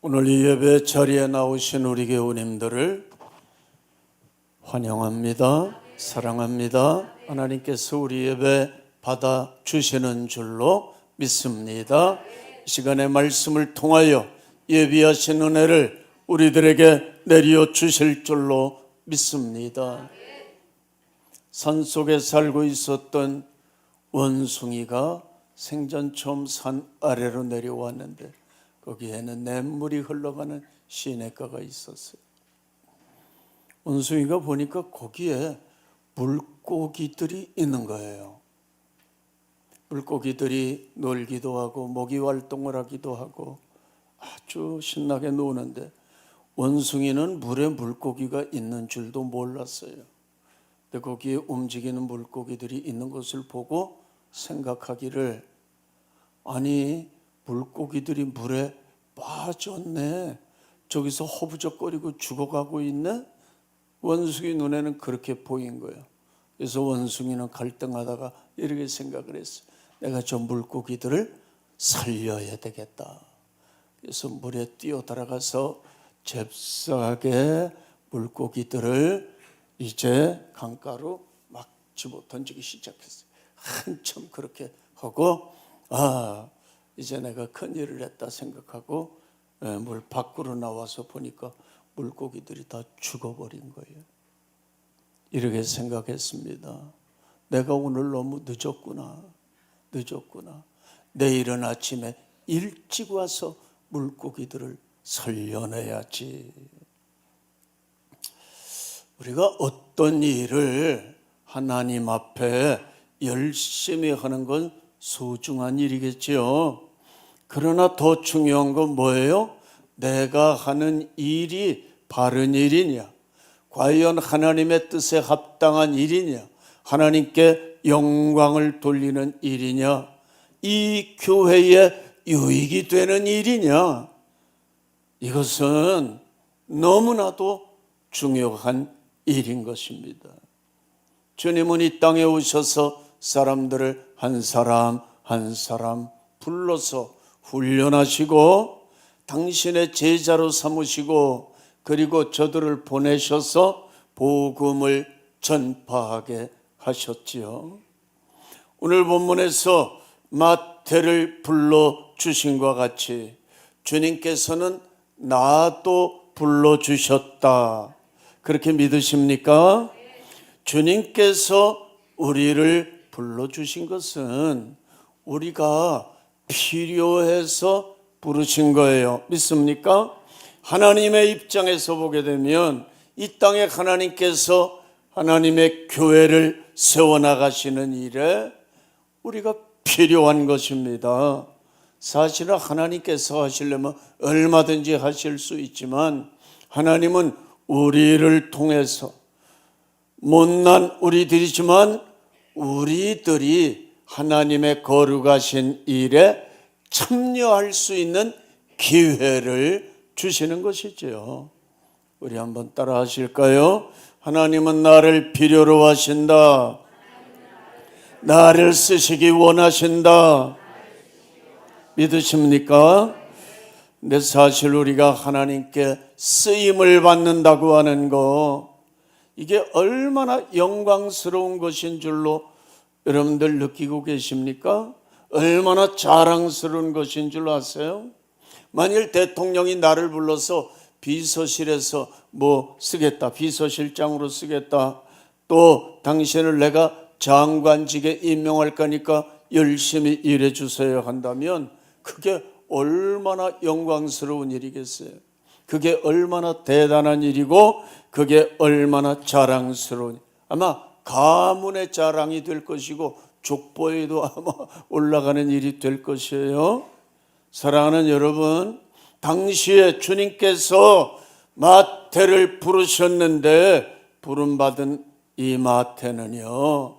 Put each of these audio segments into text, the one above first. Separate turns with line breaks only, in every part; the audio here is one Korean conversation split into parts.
오늘 이 예배 자리에 나오신 우리 교우님들을 환영합니다. 사랑합니다. 하나님께서 우리 예배 받아주시는 줄로 믿습니다. 이 시간에 말씀을 통하여 예비하신 은혜를 우리들에게 내려 주실 줄로 믿습니다. 산속에 살고 있었던 원숭이가 생전 처음 산 아래로 내려왔는데 거기에는 냇물이 흘러가는 시냇가가 있었어요. 원숭이가 보니까 거기에 물고기들이 있는 거예요. 물고기들이 놀기도 하고 모기 활동을 하기도 하고 아주 신나게 노는데 원숭이는 물에 물고기가 있는 줄도 몰랐어요. 근데 거기에 움직이는 물고기들이 있는 것을 보고 생각하기를, 아니 물고기들이 물에 빠졌네, 저기서 허부적거리고 죽어가고 있네. 원숭이 눈에는 그렇게 보인 거예요. 그래서 원숭이는 갈등하다가 이렇게 생각을 했어요. 내가 저 물고기들을 살려야 되겠다. 그래서 물에 뛰어들어가서 잽싸게 물고기들을 이제 강가로 막 집어 던지기 시작했어요. 한참 그렇게 하고 이제 내가 큰일을 했다 생각하고 물 밖으로 나와서 보니까 물고기들이 다 죽어버린 거예요. 이렇게 생각했습니다. 내가 오늘 너무 늦었구나. 내일은 아침에 일찍 와서 물고기들을 살려내야지. 우리가 어떤 일을 하나님 앞에 열심히 하는 건 소중한 일이겠지요. 그러나 더 중요한 건 뭐예요? 내가 하는 일이 바른 일이냐? 과연 하나님의 뜻에 합당한 일이냐? 하나님께 영광을 돌리는 일이냐? 이 교회에 유익이 되는 일이냐? 이것은 너무나도 중요한 일인 것입니다. 주님은 이 땅에 오셔서 사람들을 한 사람 한 사람 불러서 훈련하시고 당신의 제자로 삼으시고 그리고 저들을 보내셔서 복음을 전파하게 하셨지요. 오늘 본문에서 마태를 불러주신 것 같이 주님께서는 나도 불러주셨다. 그렇게 믿으십니까? 주님께서 우리를 불러주신 것은 우리가 필요해서 부르신 거예요. 믿습니까? 하나님의 입장에서 보게 되면 이 땅에 하나님께서 하나님의 교회를 세워나가시는 일에 우리가 필요한 것입니다. 사실은 하나님께서 하시려면 얼마든지 하실 수 있지만 하나님은 우리를 통해서 못난 우리들이지만 우리들이 하나님의 거룩하신 일에 참여할 수 있는 기회를 주시는 것이죠. 우리 한번 따라 하실까요? 하나님은 나를 필요로 하신다. 나를 쓰시기 원하신다. 믿으십니까? 근데 사실 우리가 하나님께 쓰임을 받는다고 하는 거, 이게 얼마나 영광스러운 것인 줄로 여러분들 느끼고 계십니까? 얼마나 자랑스러운 것인 줄 아세요? 만일 대통령이 나를 불러서 비서실에서 뭐 쓰겠다, 비서실장으로 쓰겠다, 또 당신을 내가 장관직에 임명할 거니까 열심히 일해 주세요 한다면 그게 얼마나 영광스러운 일이겠어요? 그게 얼마나 대단한 일이고 그게 얼마나 자랑스러운, 아마 가문의 자랑이 될 것이고 족보에도 아마 올라가는 일이 될 것이에요. 사랑하는 여러분, 당시에 주님께서 마태를 부르셨는데 부름받은 이 마태는요,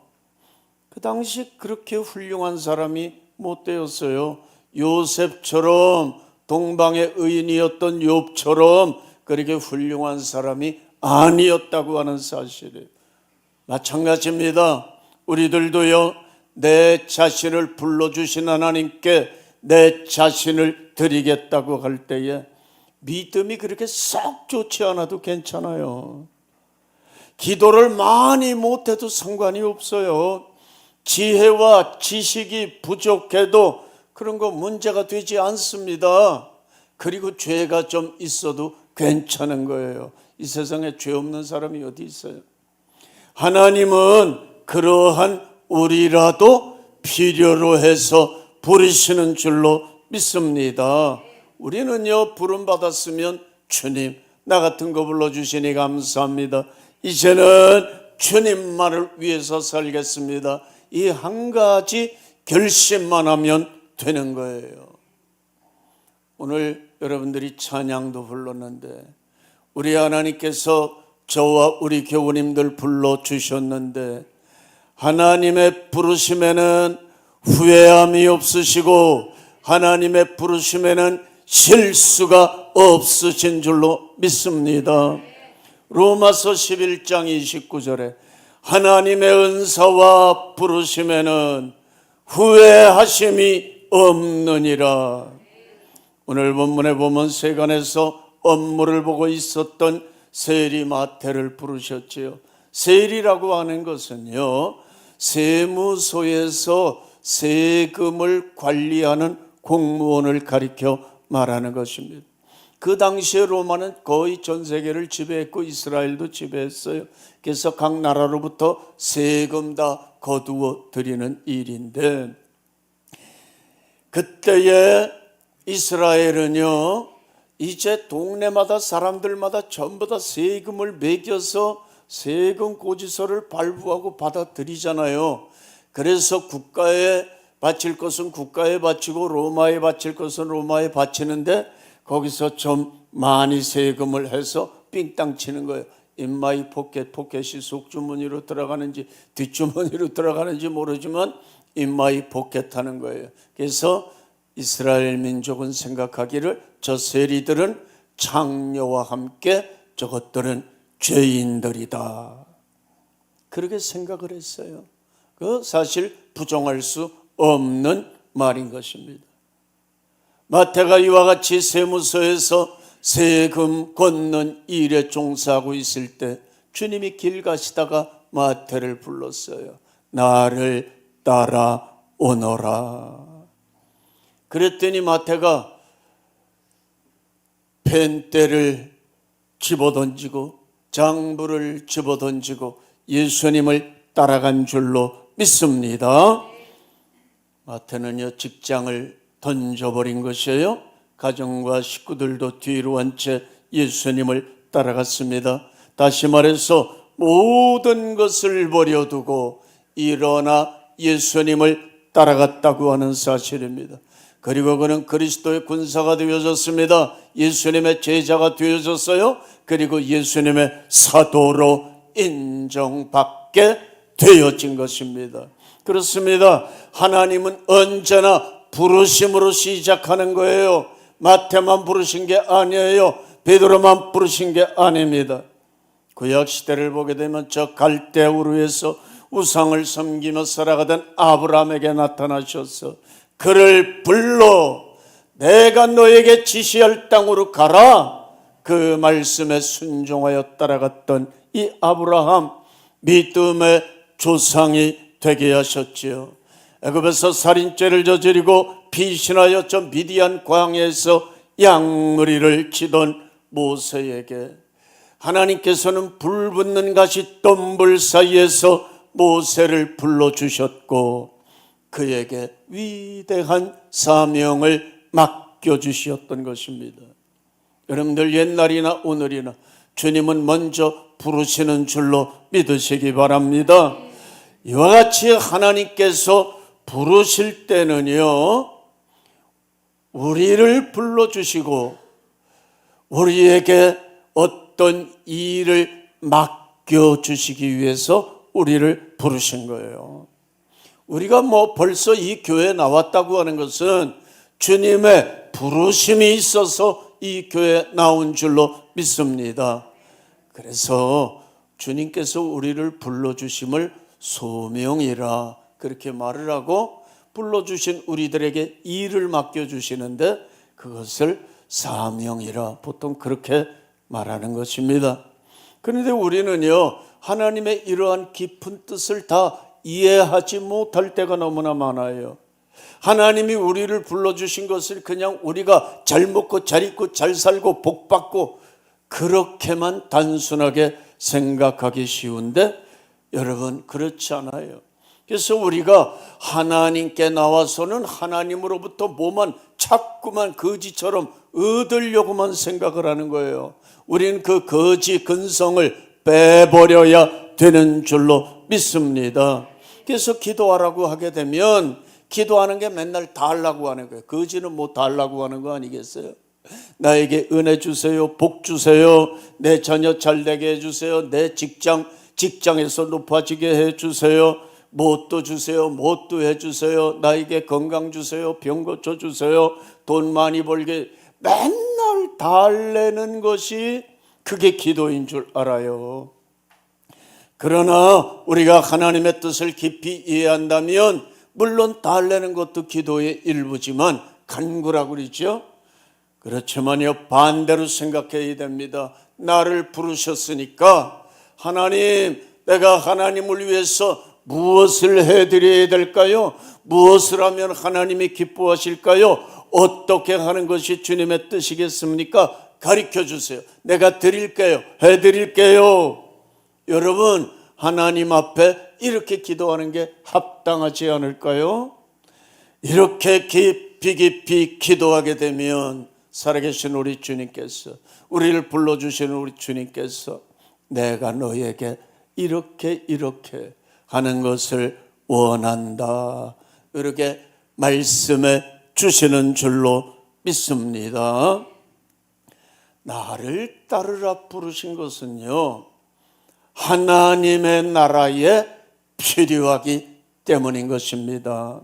그 당시 그렇게 훌륭한 사람이 못 되었어요. 요셉처럼 동방의 의인이었던 욥처럼 그렇게 훌륭한 사람이 아니었다고 하는 사실이에요. 마찬가지입니다. 우리들도요, 내 자신을 불러주신 하나님께 내 자신을 드리겠다고 할 때에 믿음이 그렇게 썩 좋지 않아도 괜찮아요. 기도를 많이 못해도 상관이 없어요. 지혜와 지식이 부족해도 그런 거 문제가 되지 않습니다. 그리고 죄가 좀 있어도 괜찮은 거예요. 이 세상에 죄 없는 사람이 어디 있어요? 하나님은 그러한 우리라도 필요로 해서 부르시는 줄로 믿습니다. 우리는요, 부름 받았으면 주님, 나 같은 거 불러주시니 감사합니다. 이제는 주님만을 위해서 살겠습니다. 이 한 가지 결심만 하면 되는 거예요. 오늘 여러분들이 찬양도 불렀는데 우리 하나님께서 저와 우리 교우님들 불러주셨는데 하나님의 부르심에는 후회함이 없으시고 하나님의 부르심에는 실수가 없으신 줄로 믿습니다. 로마서 11장 29절에 하나님의 은사와 부르심에는 후회하심이 없느니라. 오늘 본문에 보면 세간에서 업무를 보고 있었던 세리마태를 부르셨지요. 세리라고 하는 것은요, 세무소에서 세금을 관리하는 공무원을 가리켜 말하는 것입니다. 그 당시에 로마는 거의 전 세계를 지배했고 이스라엘도 지배했어요. 그래서 각 나라로부터 세금 다 거두어 드리는 일인데, 그때의 이스라엘은요, 이제 동네마다 사람들마다 전부 다 세금을 매겨서 세금 고지서를 발부하고 받아들이잖아요. 그래서 국가에 바칠 것은 국가에 바치고 로마에 바칠 것은 로마에 바치는데 거기서 좀 많이 세금을 해서 삥땅 치는 거예요. 인마이 포켓이 속주머니로 들어가는지 뒷주머니로 들어가는지 모르지만 인마이 포켓하는 거예요. 그래서 이스라엘 민족은 생각하기를 저 세리들은 창녀와 함께 저것들은 죄인들이다, 그렇게 생각을 했어요. 그 사실 부정할 수 없는 말인 것입니다. 마태가 이와 같이 세무서에서 세금 걷는 일에 종사하고 있을 때 주님이 길 가시다가 마태를 불렀어요. 나를 따라오너라. 그랬더니 마태가 펜대를 집어던지고 장부를 집어던지고 예수님을 따라간 줄로 믿습니다. 마태는요, 직장을 던져버린 것이에요. 가정과 식구들도 뒤로 한 채 예수님을 따라갔습니다. 다시 말해서 모든 것을 버려두고 일어나 예수님을 따라갔다고 하는 사실입니다. 그리고 그는 그리스도의 군사가 되어졌습니다. 예수님의 제자가 되어졌어요. 그리고 예수님의 사도로 인정받게 되어진 것입니다. 그렇습니다. 하나님은 언제나 부르심으로 시작하는 거예요. 마태만 부르신 게 아니에요. 베드로만 부르신 게 아닙니다. 구약 시대를 보게 되면 저 갈대 우르에서 우상을 섬기며 살아가던 아브라함에게 나타나셔서 그를 불러 내가 너에게 지시할 땅으로 가라, 그 말씀에 순종하여 따라갔던 이 아브라함, 믿음의 조상이 되게 하셨지요. 애굽에서 살인죄를 저지르고 피신하여 저 미디안 광야에서 양머리를 치던 모세에게 하나님께서는 불 붙는 가시덤불 사이에서 모세를 불러주셨고 그에게 위대한 사명을 맡겨주셨던 것입니다. 여러분들 옛날이나 오늘이나 주님은 먼저 부르시는 줄로 믿으시기 바랍니다. 이와 같이 하나님께서 부르실 때는요, 우리를 불러주시고 우리에게 어떤 일을 맡겨주시기 위해서 우리를 부르신 거예요. 우리가 벌써 이 교회에 나왔다고 하는 것은 주님의 부르심이 있어서 이 교회에 나온 줄로 믿습니다. 그래서 주님께서 우리를 불러주심을 소명이라 그렇게 말을 하고 불러주신 우리들에게 일을 맡겨주시는데 그것을 사명이라 보통 그렇게 말하는 것입니다. 그런데 우리는요, 하나님의 이러한 깊은 뜻을 다 이해하지 못할 때가 너무나 많아요. 하나님이 우리를 불러주신 것을 그냥 우리가 잘 먹고 잘 입고 잘 살고 복 받고 그렇게만 단순하게 생각하기 쉬운데 여러분 그렇지 않아요. 그래서 우리가 하나님께 나와서는 하나님으로부터 뭐만 자꾸만 거지처럼 얻으려고만 생각을 하는 거예요. 우리는 그 거지 근성을 빼버려야 되는 줄로 믿습니다. 그래서 기도하라고 하게 되면 기도하는 게 맨날 달라고 하는 거예요. 거지는 뭐 달라고 하는 거 아니겠어요? 나에게 은혜 주세요, 복 주세요, 내 자녀 잘 되게 해주세요, 내 직장에서 높아지게 해주세요, 뭣도 주세요, 뭣도 해주세요, 나에게 건강 주세요, 병 고쳐주세요, 돈 많이 벌게, 맨날 달래는 것이 그게 기도인 줄 알아요. 그러나 우리가 하나님의 뜻을 깊이 이해한다면 물론 달래는 것도 기도의 일부지만 간구라고 그러죠. 그렇지만요, 반대로 생각해야 됩니다. 나를 부르셨으니까 하나님, 내가 하나님을 위해서 무엇을 해드려야 될까요? 무엇을 하면 하나님이 기뻐하실까요? 어떻게 하는 것이 주님의 뜻이겠습니까? 가르쳐 주세요. 내가 드릴게요. 해드릴게요. 여러분, 하나님 앞에 이렇게 기도하는 게 합당하지 않을까요? 이렇게 깊이 기도하게 되면 살아계신 우리 주님께서, 우리를 불러주시는 우리 주님께서 내가 너에게 이렇게 하는 것을 원한다, 이렇게 말씀해 주시는 줄로 믿습니다. 나를 따르라 부르신 것은요, 하나님의 나라에 필요하기 때문인 것입니다.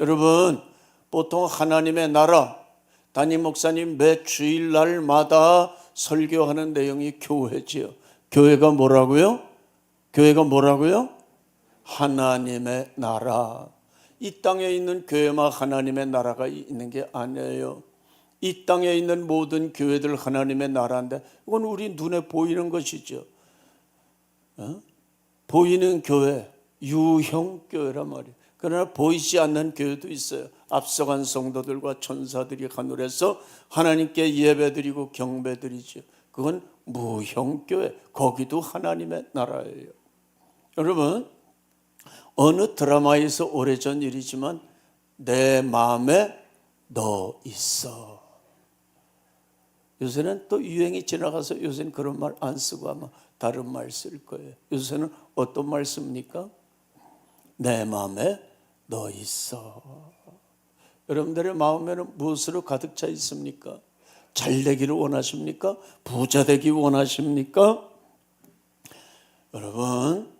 여러분, 보통 하나님의 나라, 담임 목사님 매 주일날마다 설교하는 내용이 교회지요. 교회가 뭐라고요? 교회가 뭐라고요? 하나님의 나라. 이 땅에 있는 교회만 하나님의 나라가 있는 게 아니에요. 이 땅에 있는 모든 교회들 하나님의 나라인데 이건 우리 눈에 보이는 것이죠. 보이는 교회, 유형교회란 말이에요. 그러나 보이지 않는 교회도 있어요. 앞서간 성도들과 천사들이 하늘에서 하나님께 예배드리고 경배드리죠. 그건 무형교회, 거기도 하나님의 나라예요. 여러분, 어느 드라마에서 오래전 일이지만 내 마음에 너 있어. 요새는 또 유행이 지나가서 요새는 그런 말 안 쓰고 아마 다른 말 쓸 거예요. 요새는 어떤 말 씁니까? 내 마음에 너 있어. 여러분들의 마음에는 무엇으로 가득 차 있습니까? 잘 되기를 원하십니까? 부자 되기 원하십니까? 여러분,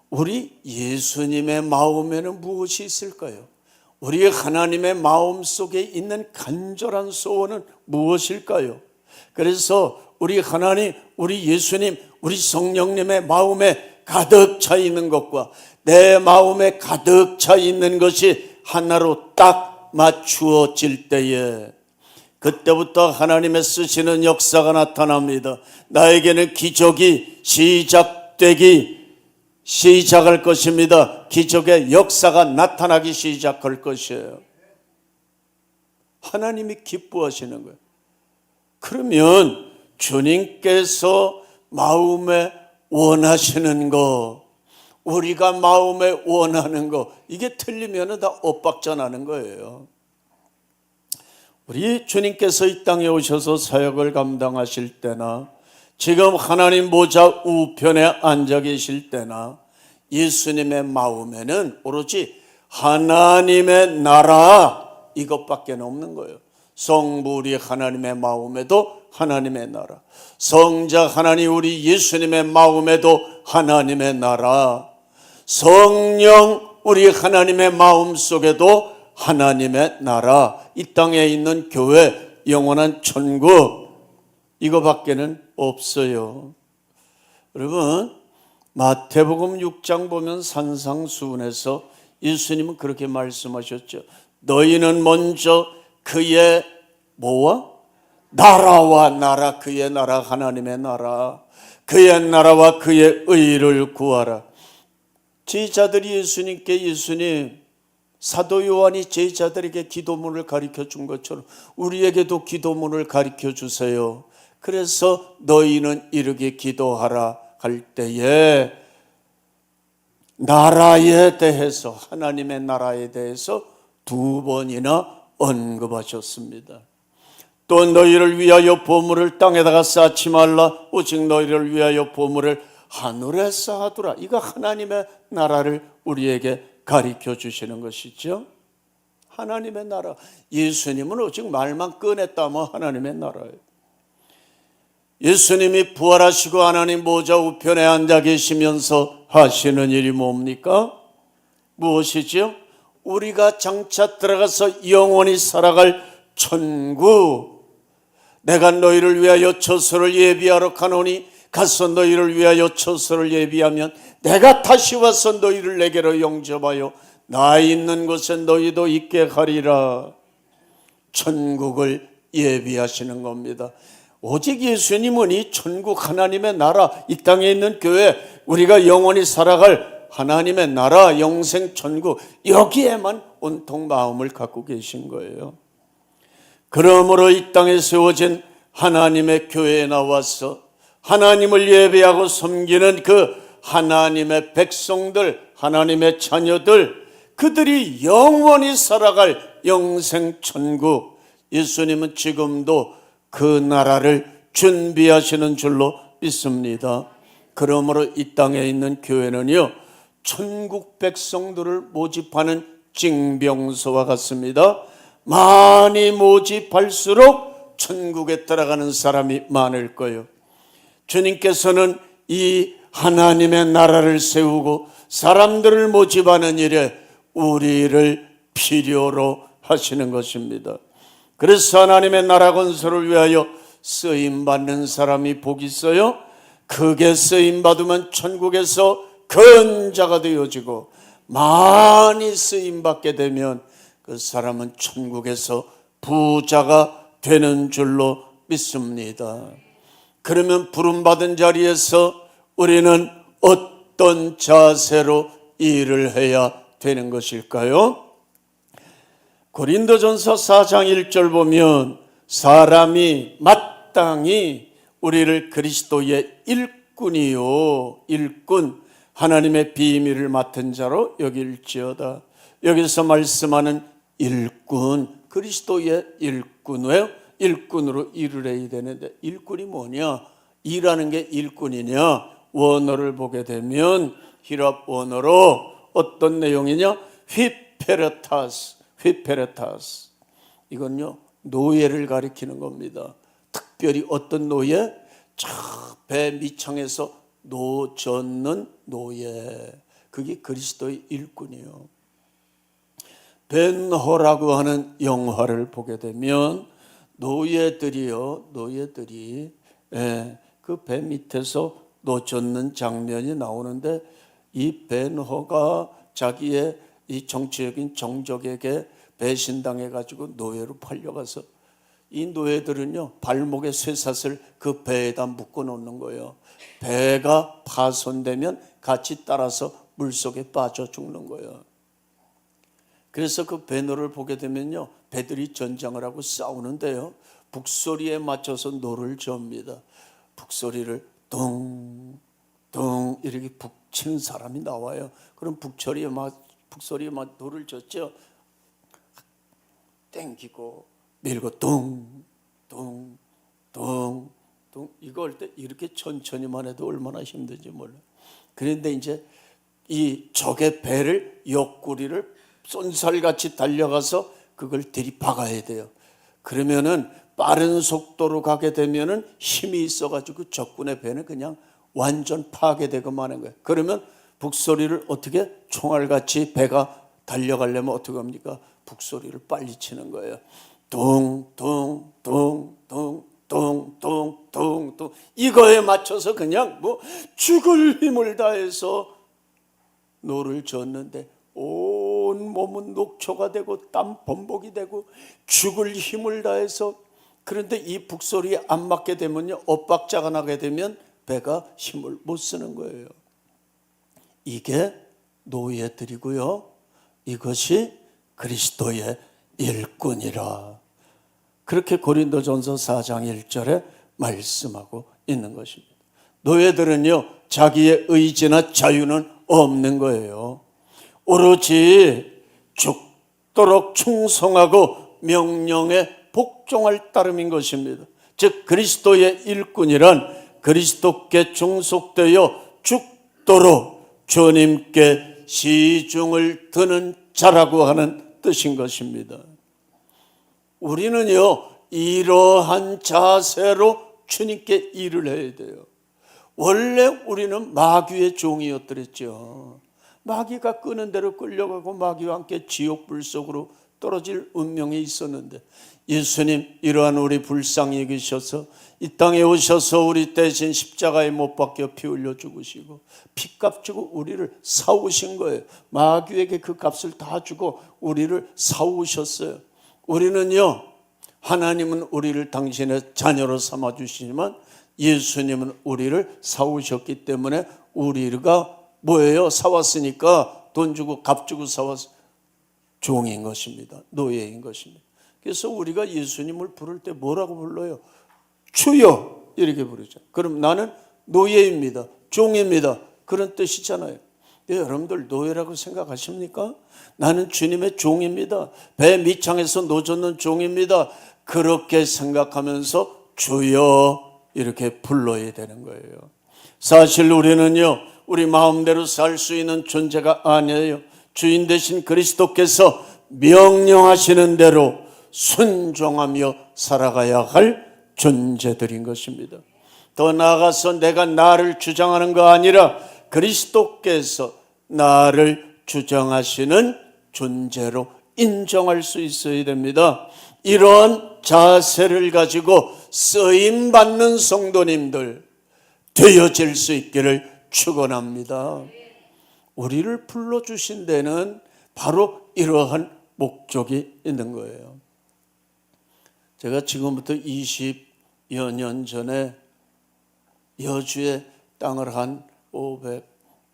우리 예수님의 마음에는 무엇이 있을까요? 우리 하나님의 마음 속에 있는 간절한 소원은 무엇일까요? 그래서 우리 하나님, 우리 예수님, 우리 성령님의 마음에 가득 차 있는 것과 내 마음에 가득 차 있는 것이 하나로 딱 맞추어질 때에 그때부터 하나님의 쓰시는 역사가 나타납니다. 나에게는 기적이 시작할 것입니다. 기적의 역사가 나타나기 시작할 것이에요. 하나님이 기뻐하시는 거예요. 그러면 주님께서 마음에 원하시는 거, 우리가 마음에 원하는 거, 이게 틀리면 다 엇박자 나는 거예요. 우리 주님께서 이 땅에 오셔서 사역을 감당하실 때나 지금 하나님 보좌 우편에 앉아 계실 때나 예수님의 마음에는 오로지 하나님의 나라 이것밖에 없는 거예요. 성부 우리 하나님의 마음에도 하나님의 나라, 성자 하나님 우리 예수님의 마음에도 하나님의 나라, 성령 우리 하나님의 마음 속에도 하나님의 나라, 이 땅에 있는 교회, 영원한 천국, 이거밖에는 없어요. 여러분, 마태복음 6장 보면 산상수훈에서 예수님은 그렇게 말씀하셨죠. 너희는 먼저 그의 뭐와? 나라와 나라, 그의 나라, 하나님의 나라, 그의 나라와 그의 의를 구하라. 제자들이 예수님 사도 요한이 제자들에게 기도문을 가르쳐 준 것처럼 우리에게도 기도문을 가르쳐 주세요. 그래서 너희는 이렇게 기도하라 할 때에 나라에 대해서, 하나님의 나라에 대해서 2번이나 언급하셨습니다. 또 너희를 위하여 보물을 땅에다가 쌓지 말라. 오직 너희를 위하여 보물을 하늘에 쌓아두라. 이거 하나님의 나라를 우리에게 가르쳐 주시는 것이죠. 하나님의 나라. 예수님은 오직 말만 꺼냈다면 하나님의 나라예요. 예수님이 부활하시고 하나님 보좌 우편에 앉아 계시면서 하시는 일이 뭡니까? 무엇이죠? 우리가 장차 들어가서 영원히 살아갈 천국, 내가 너희를 위하여 처소를 예비하러 가노니 가서 너희를 위하여 처소를 예비하면 내가 다시 와서 너희를 내게로 영접하여 나 있는 곳에 너희도 있게 하리라. 천국을 예비하시는 겁니다. 오직 예수님은 이 천국, 하나님의 나라, 이 땅에 있는 교회, 우리가 영원히 살아갈 하나님의 나라, 영생 천국, 여기에만 온통 마음을 갖고 계신 거예요. 그러므로 이 땅에 세워진 하나님의 교회에 나와서 하나님을 예배하고 섬기는 그 하나님의 백성들, 하나님의 자녀들, 그들이 영원히 살아갈 영생 천국, 예수님은 지금도 그 나라를 준비하시는 줄로 믿습니다. 그러므로 이 땅에 있는 교회는요, 천국 백성들을 모집하는 징병소와 같습니다. 많이 모집할수록 천국에 들어가는 사람이 많을 거예요. 주님께서는 이 하나님의 나라를 세우고 사람들을 모집하는 일에 우리를 필요로 하시는 것입니다. 그래서 하나님의 나라 건설을 위하여 쓰임받는 사람이 복이 있어요. 크게 쓰임받으면 천국에서 큰 자가 되어지고, 많이 쓰임받게 되면 그 사람은 천국에서 부자가 되는 줄로 믿습니다. 그러면 부름받은 자리에서 우리는 어떤 자세로 일을 해야 되는 것일까요? 고린도전서 4장 1절 보면 사람이 마땅히 우리를 그리스도의 일꾼이요, 일꾼, 하나님의 비밀을 맡은 자로 여길지어다. 여기서 말씀하는 일꾼, 그리스도의 일꾼, 왜요? 일꾼으로 일을 해야 되는데, 일꾼이 뭐냐? 일하는 게 일꾼이냐? 원어를 보게 되면 히랍 원어로 어떤 내용이냐? 휘페르타스, 휘페르타스. 이건요, 노예를 가리키는 겁니다. 특별히 어떤 노예? 배 밑창에서 노 젓는 노예. 그게 그리스도의 일꾼이요. 벤호라고 하는 영화를 보게 되면 노예들이요, 노예들이 그 배 밑에서 노 젓는 장면이 나오는데, 이 벤호가 자기의 이 정치적인 정적에게 배신당해 가지고 노예로 팔려가서, 이 노예들은요 발목에 쇠사슬 그 배에다 묶어 놓는 거예요. 배가 파손되면 같이 따라서 물속에 빠져 죽는 거예요. 그래서 그 벤호를 보게 되면요, 배들이 전장을 하고 싸우는데요, 북소리에 맞춰서 노를 접니다. 북소리를 둥둥 이렇게 북치는 사람이 나와요. 그럼 북소리에 막 노를 젓죠. 땡기고 밀고 둥둥둥둥, 이거 할 때 이렇게 천천히만 해도 얼마나 힘든지 몰라요. 그런데 이제 이 적의 배를, 옆구리를 쏜살같이 달려가서 그걸 들이박아야 돼요. 그러면은 빠른 속도로 가게 되면은 힘이 있어가지고 적군의 배는 그냥 완전 파괴되고 마는 거예요. 그러면 북소리를 어떻게, 총알같이 배가 달려가려면 어떻게 합니까? 북소리를 빨리 치는 거예요. 둥둥둥둥둥둥둥, 이거에 맞춰서 그냥 뭐 죽을 힘을 다해서 노를 젓는데 온 몸은 녹초가 되고 땀 범벅이 되고 죽을 힘을 다해서 그런데 이 북소리에 안 맞게 되면요, 엇박자가 나게 되면 배가 힘을 못 쓰는 거예요. 이게 노예들이고요, 이것이 그리스도의 일꾼이라, 그렇게 고린도전서 4장 1절에 말씀하고 있는 것입니다. 노예들은요, 자기의 의지나 자유는 없는 거예요. 오로지 죽도록 충성하고 명령에 복종할 따름인 것입니다. 즉 그리스도의 일꾼이란 그리스도께 중속되어 죽도록 주님께 시중을 드는 자라고 하는 뜻인 것입니다. 우리는요, 이러한 자세로 주님께 일을 해야 돼요. 원래 우리는 마귀의 종이었더랬죠. 마귀가 끄는 대로 끌려가고 마귀와 함께 지옥불 속으로 떨어질 운명에 있었는데, 예수님 이러한 우리 불쌍히 여기셔서 이 땅에 오셔서 우리 대신 십자가에 못 박혀 피 흘려 죽으시고 피값 주고 우리를 사오신 거예요. 마귀에게 그 값을 다 주고 우리를 사오셨어요. 우리는요, 하나님은 우리를 당신의 자녀로 삼아주시지만 예수님은 우리를 사오셨기 때문에 우리가 뭐예요? 사왔으니까 돈 주고 값 주고 사왔 종인 것입니다. 노예인 것입니다. 그래서 우리가 예수님을 부를 때 뭐라고 불러요? 주여 이렇게 부르죠. 그럼 나는 노예입니다, 종입니다, 그런 뜻이잖아요. 여러분들 노예라고 생각하십니까? 나는 주님의 종입니다, 배 밑창에서 노젓는 종입니다, 그렇게 생각하면서 주여 이렇게 불러야 되는 거예요. 사실 우리는요, 우리 마음대로 살 수 있는 존재가 아니에요. 주인 되신 그리스도께서 명령하시는 대로 순종하며 살아가야 할 존재들인 것입니다. 더 나아가서 내가 나를 주장하는 거 아니라 그리스도께서 나를 주장하시는 존재로 인정할 수 있어야 됩니다. 이러한 자세를 가지고 쓰임받는 성도님들 되어질 수 있기를 축원합니다. 우리를 불러주신 데는 바로 이러한 목적이 있는 거예요. 제가 지금부터 20여 년 전에 여주에 땅을 한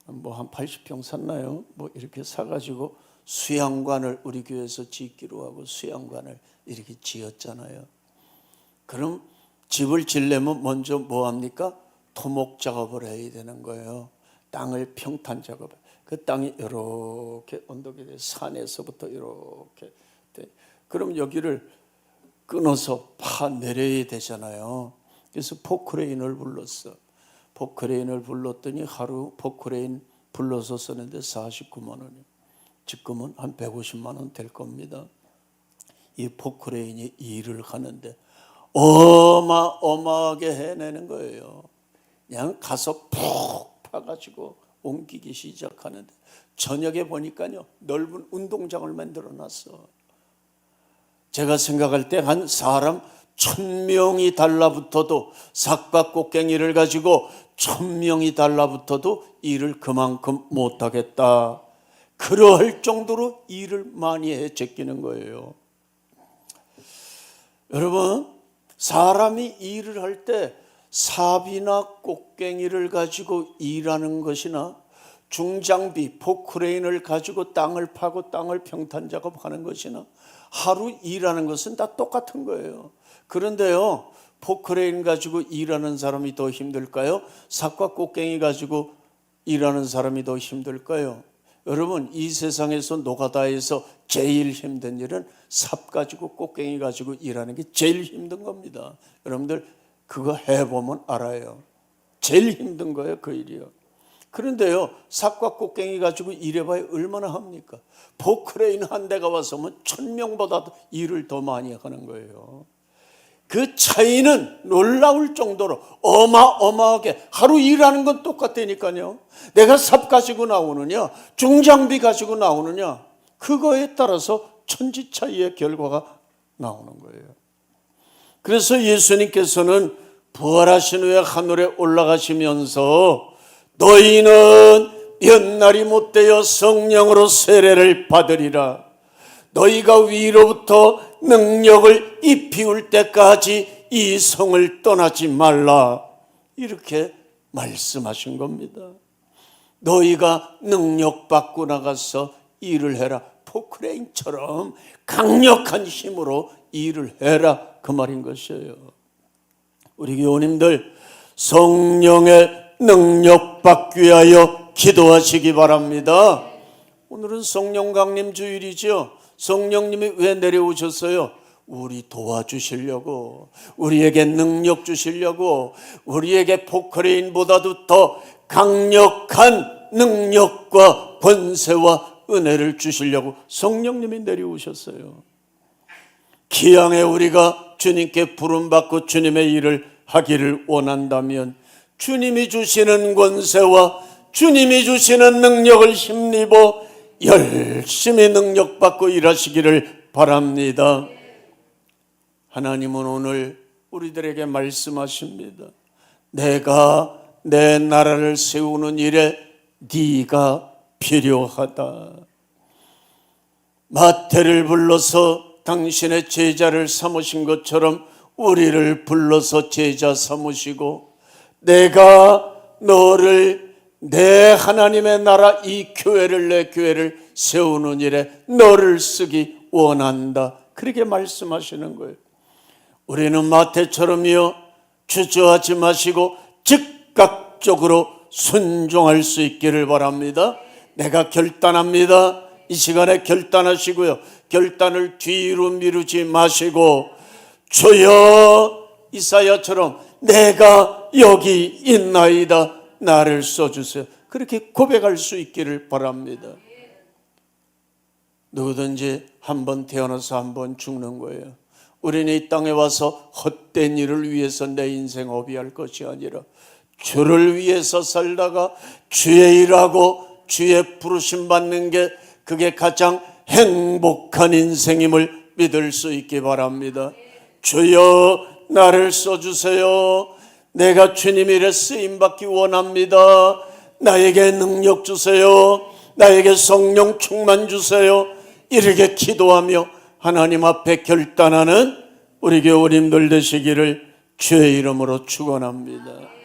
80평 샀나요? 이렇게 사가지고 수양관을 우리 교회에서 짓기로 하고 수양관을 이렇게 지었잖아요. 그럼 집을 지려면 먼저 뭐 합니까? 토목 작업을 해야 되는 거예요. 땅을 평탄 작업. 그 땅이 이렇게 언덕에 산에서부터 이렇게 돼. 그럼 여기를 끊어서 파 내려야 되잖아요. 그래서 포크레인을 불렀어. 포크레인을 불렀더니 하루 포크레인 불러서 쓰는데 49만 원이에요. 지금은 한 150만 원 될 겁니다. 이 포크레인이 일을 하는데 어마어마하게 해내는 거예요. 그냥 가서 푹 파가지고 옮기기 시작하는데 저녁에 보니까요, 넓은 운동장을 만들어 놨어. 제가 생각할 때 한 사람 1000명이 달라붙어도, 삭박곡괭이를 가지고 1000명이 달라붙어도 일을 그만큼 못하겠다, 그러할 정도로 일을 많이 해 제끼는 거예요. 여러분, 사람이 일을 할 때 삽이나 곡괭이를 가지고 일하는 것이나 중장비 포크레인을 가지고 땅을 파고 땅을 평탄 작업하는 것이나 하루 일하는 것은 다 똑같은 거예요. 그런데요, 포크레인 가지고 일하는 사람이 더 힘들까요? 삽과 곡괭이 가지고 일하는 사람이 더 힘들까요? 여러분, 이 세상에서 노가다에서 제일 힘든 일은 삽 가지고 곡괭이 가지고 일하는 게 제일 힘든 겁니다. 여러분들 그거 해보면 알아요. 제일 힘든 거예요, 그 일이요. 그런데요, 삽과 곡괭이 가지고 일해봐야 얼마나 합니까? 포크레인 한 대가 와서 1000명보다도 일을 더 많이 하는 거예요. 그 차이는 놀라울 정도로 어마어마하게, 하루 일하는 건 똑같다니까요. 내가 삽 가지고 나오느냐, 중장비 가지고 나오느냐, 그거에 따라서 천지 차이의 결과가 나오는 거예요. 그래서 예수님께서는 부활하신 후에 하늘에 올라가시면서 너희는 몇 날이 못되어 성령으로 세례를 받으리라. 너희가 위로부터 능력을 입히울 때까지 이 성을 떠나지 말라, 이렇게 말씀하신 겁니다. 너희가 능력 받고 나가서 일을 해라. 포크레인처럼 강력한 힘으로 일을 해라, 그 말인 것이에요. 우리 교우님들, 성령의 능력 받기 위하여 기도하시기 바랍니다. 오늘은 성령 강림 주일이죠. 성령님이 왜 내려오셨어요? 우리 도와주시려고, 우리에게 능력 주시려고, 우리에게 포크레인보다도 더 강력한 능력과 권세와 은혜를 주시려고 성령님이 내려오셨어요. 기왕에 우리가 주님께 부름받고 주님의 일을 하기를 원한다면 주님이 주시는 권세와 주님이 주시는 능력을 힘입어 열심히 능력받고 일하시기를 바랍니다. 하나님은 오늘 우리들에게 말씀하십니다. 내가 내 나라를 세우는 일에 네가 필요하다. 마태를 불러서 당신의 제자를 삼으신 것처럼 우리를 불러서 제자 삼으시고, 내가 너를 내 하나님의 나라 이 교회를, 내 교회를 세우는 일에 너를 쓰기 원한다, 그렇게 말씀하시는 거예요. 우리는 마태처럼요 주저하지 마시고 즉각적으로 순종할 수 있기를 바랍니다. 내가 결단합니다. 이 시간에 결단하시고요, 결단을 뒤로 미루지 마시고 주여, 이사야처럼 내가 여기 있나이다, 나를 써주세요, 그렇게 고백할 수 있기를 바랍니다. 누구든지 한 번 태어나서 한 번 죽는 거예요. 우리는 이 땅에 와서 헛된 일을 위해서 내 인생 허비할 것이 아니라 주를 위해서 살다가 주의 일하고 주의 부르심 받는 게, 그게 가장 행복한 인생임을 믿을 수 있기 바랍니다. 주여, 나를 써주세요. 내가 주님 일에 쓰임받기 원합니다. 나에게 능력 주세요. 나에게 성령 충만 주세요. 이렇게 기도하며 하나님 앞에 결단하는 우리 교우님들 되시기를 주의 이름으로 축원합니다.